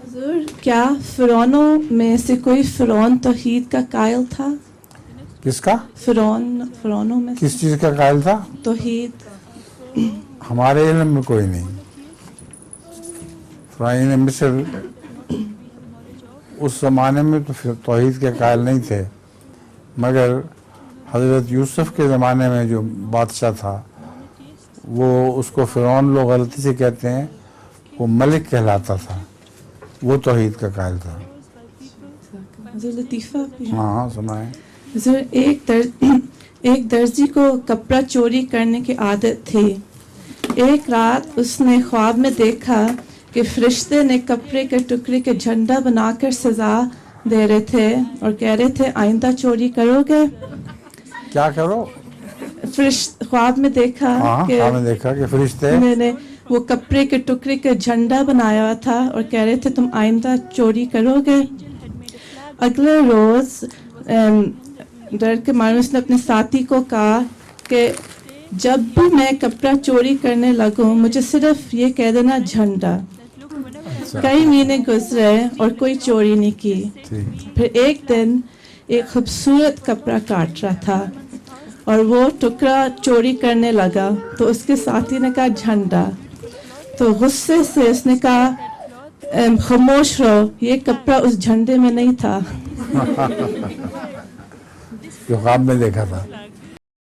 हुजूर, क्या फिरौनों में से कोई फिरौन तौहीद का कायल था? किसका? फिरौनों में किस चीज़ का कायल था? तौहीद। हमारे इल्म में कोई नहीं। फ़िरौन मिस्र उस ज़माने में तो फिर तौहीद के कायल नहीं थे, मगर हज़रत यूसुफ के ज़माने में जो बादशाह था वो उसको फ़िरौन लोग गलती से कहते हैं, वो मलिक कहलाता था, वो तौहीद का कायल था। हुजूर लतीफ़ा भी। हाँ सुनाएं। हुजूर, एक दर्जी को कपड़ा चोरी करने की आदत थी। एक रात उसने ख्वाब में देखा कि फरिश्ते ने कपड़े के टुकड़े के झंडा बनाकर सजा दे रहे थे और कह रहे थे आइंदा चोरी करोगे? क्या करो? ख्वाब में देखा हाँ, कि आपने देखा कि फरिश्ते मैंने वो कपड़े के टुकड़े का झंडा बनाया हुआ था और कह रहे थे तुम आइंदा चोरी करोगे। अगले रोज डर के मारे उसने अपने साथी को कहा कि जब भी मैं कपड़ा चोरी करने लगूं मुझे सिर्फ ये कह देना झंडा। कई महीने गुजरे और कोई चोरी नहीं की। ठीक। फिर एक दिन एक खूबसूरत कपड़ा काट रहा था और वो टुकड़ा चोरी करने लगा तो उसके साथी ने कहा झंडा। तो गुस्से से उसने कहा खामोश रहो, ये कपड़ा उस झंडे में नहीं था। जो ख्वाब में देखा था।